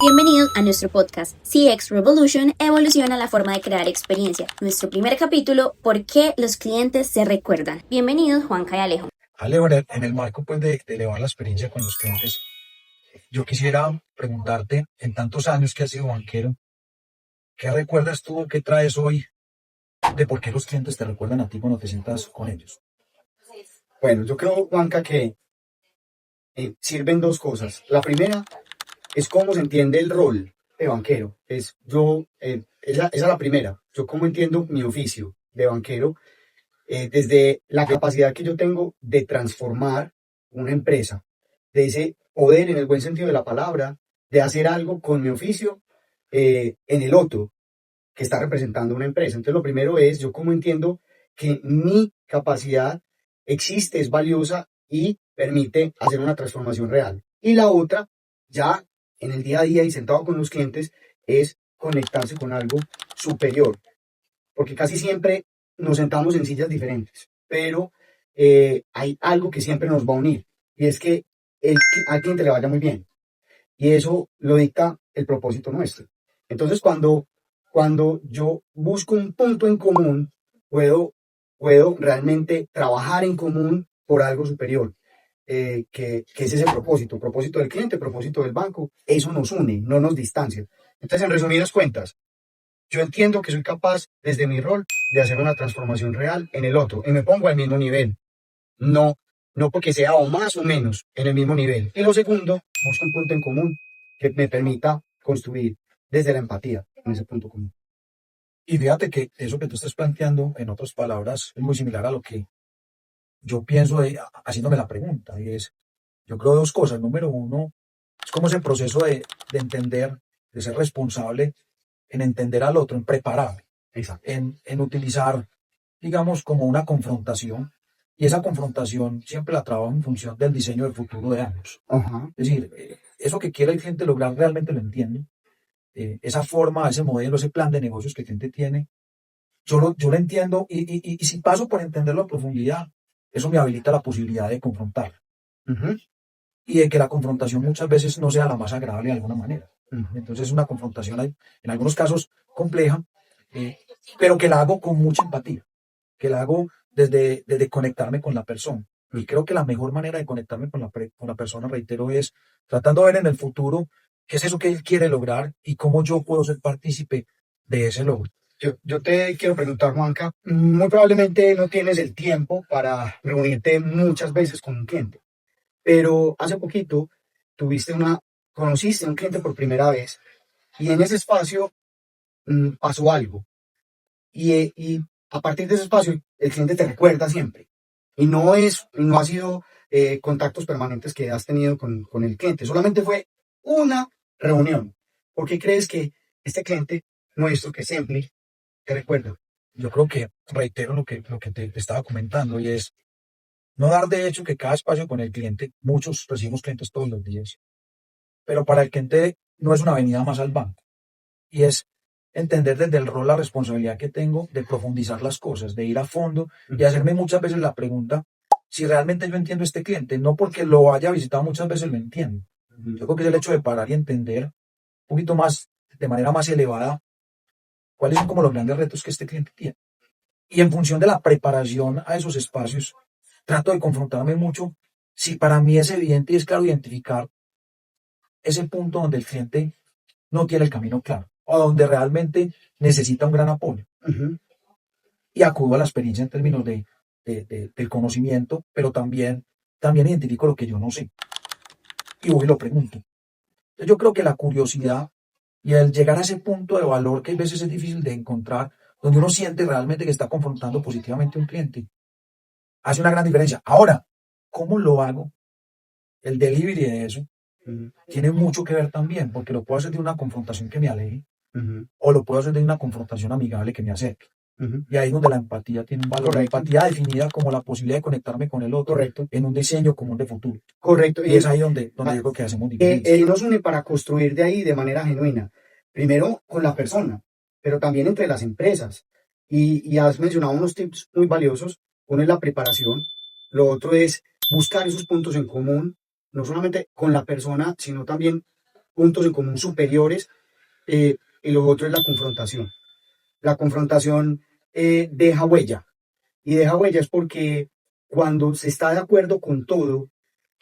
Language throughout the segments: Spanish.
Bienvenidos a nuestro podcast CX Revolution evoluciona la forma de crear experiencia. Nuestro primer capítulo, ¿por qué los clientes se recuerdan? Bienvenidos Juanca y Alejo. Alejo, en el marco pues, de elevar la experiencia con los clientes, yo quisiera preguntarte, en tantos años que has sido banquero, ¿qué recuerdas tú, qué traes hoy de por qué los clientes te recuerdan a ti cuando te sientas con ellos? Bueno, yo creo, Juanca, que sirven dos cosas. La primera es cómo se entiende el rol de banquero. Esa es la primera. Yo cómo entiendo mi oficio de banquero desde la capacidad que yo tengo de transformar una empresa, de ese poder en el buen sentido de la palabra, de hacer algo con mi oficio en el otro que está representando una empresa. Entonces, lo primero es yo cómo entiendo que mi capacidad existe, es valiosa y permite hacer una transformación real. Y la otra, ya en el día a día y sentado con los clientes, es conectarse con algo superior. Porque casi siempre nos sentamos en sillas diferentes, pero hay algo que siempre nos va a unir, y es que al cliente le vaya muy bien. Y eso lo dicta el propósito nuestro. Entonces, cuando yo busco un punto en común, puedo realmente trabajar en común por algo superior, que es ese propósito del cliente, propósito del banco. Eso nos une, no nos distancia. Entonces, en resumidas cuentas, yo entiendo que soy capaz, desde mi rol, de hacer una transformación real en el otro, y me pongo al mismo nivel. No porque sea o más o menos en el mismo nivel. Y lo segundo, busco un punto en común que me permita construir desde la empatía en ese punto común. Y fíjate que eso que tú estás planteando, en otras palabras, es muy similar a lo que yo pienso haciéndome la pregunta. Y es, yo creo dos cosas. Número uno, es como ese proceso de entender, de ser responsable en entender al otro, en preparar, en utilizar, digamos, como una confrontación. Y esa confrontación siempre la trabajo en función del diseño del futuro de años. Ajá. Es decir, eso que quiere el cliente lograr realmente lo entiende. Esa forma, ese modelo, ese plan de negocios que el cliente tiene, yo lo entiendo y si paso por entenderlo a profundidad, eso me habilita la posibilidad de confrontar. Uh-huh. Y de que la confrontación muchas veces no sea la más agradable de alguna manera. Uh-huh. Entonces es una confrontación, en algunos casos, compleja, pero que la hago con mucha empatía, que la hago desde conectarme con la persona. Y creo que la mejor manera de conectarme con la persona, reitero, es tratando de ver en el futuro qué es eso que él quiere lograr y cómo yo puedo ser partícipe de ese logro. Yo te quiero preguntar, Juanca, muy probablemente no tienes el tiempo para reunirte muchas veces con un cliente, pero hace poquito conociste a un cliente por primera vez, y en ese espacio pasó algo. Y a partir de ese espacio, el cliente te recuerda siempre. Y no ha sido contactos permanentes que has tenido con el cliente. Solamente fue una reunión. ¿Por qué crees que este cliente nuestro, que es Simply, te recuerda? Yo creo que reitero lo que te estaba comentando, y es no dar de hecho que cada espacio con el cliente, muchos recibimos clientes todos los días, pero para el cliente no es una avenida más al banco. Y es entender desde el rol la responsabilidad que tengo de profundizar las cosas, de ir a fondo y hacerme muchas veces la pregunta si realmente yo entiendo a este cliente, no porque lo haya visitado muchas veces lo entiendo. Yo creo que es el hecho de parar y entender un poquito más, de manera más elevada, cuáles son como los grandes retos que este cliente tiene. Y en función de la preparación a esos espacios, trato de confrontarme mucho si para mí es evidente y es claro identificar ese punto donde el cliente no tiene el camino claro o donde realmente necesita un gran apoyo. Uh-huh. Y acudo a la experiencia en términos del conocimiento, pero también identifico lo que yo no sé. Y voy y lo pregunto. Entonces yo creo que la curiosidad y el llegar a ese punto de valor que a veces es difícil de encontrar, donde uno siente realmente que está confrontando positivamente a un cliente, hace una gran diferencia. Ahora, ¿cómo lo hago? El delivery de eso tiene mucho que ver también, porque lo puedo hacer de una confrontación que me aleje, o lo puedo hacer de una confrontación amigable que me acerque. Y ahí es donde la empatía tiene un valor. Correcto. La empatía definida como la posibilidad de conectarme con el otro. Correcto. En un diseño común de futuro. Correcto. Y es ahí donde yo creo que hacemos diferencia. Él nos une para construir de ahí de manera genuina. Primero con la persona, pero también entre las empresas. Y has mencionado unos tips muy valiosos. Uno es la preparación. Lo otro es buscar esos puntos en común, no solamente con la persona, sino también puntos en común superiores, y lo otro es la confrontación. La confrontación deja huella, y deja huella es porque cuando se está de acuerdo con todo,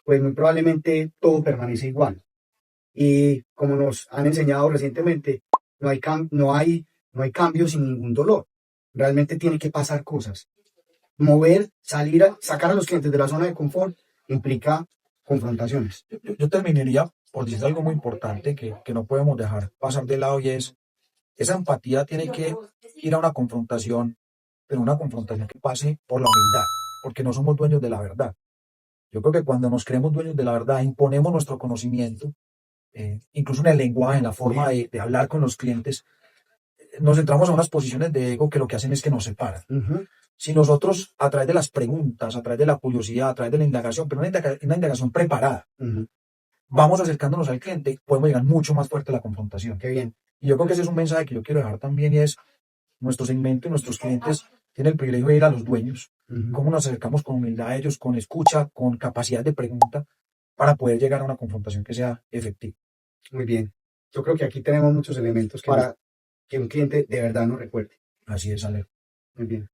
pues muy probablemente todo permanece igual. Y como nos han enseñado recientemente, no hay cambios sin ningún dolor. Realmente tiene que pasar cosas. Sacar a los clientes de la zona de confort implica confrontaciones. Yo terminaría por decir algo muy importante que no podemos dejar pasar de lado y es, esa empatía tiene que ir a una confrontación, pero una confrontación que pase por la humildad, porque no somos dueños de la verdad. Yo creo que cuando nos creemos dueños de la verdad, imponemos nuestro conocimiento, incluso en el lenguaje, en la forma de hablar con los clientes, nos entramos a unas posiciones de ego que lo que hacen es que nos separan. Si nosotros, a través de las preguntas, a través de la curiosidad, a través de la indagación, pero una indagación preparada, vamos acercándonos al cliente, podemos llegar mucho más fuerte a la confrontación. Qué bien. Y yo creo que ese es un mensaje que yo quiero dejar también y es, nuestro segmento y nuestros clientes tienen el privilegio de ir a los dueños, cómo nos acercamos con humildad a ellos, con escucha, con capacidad de pregunta, para poder llegar a una confrontación que sea efectiva. Muy bien. Yo creo que aquí tenemos muchos elementos para que un cliente de verdad nos recuerde. Así es, Ale. Muy bien.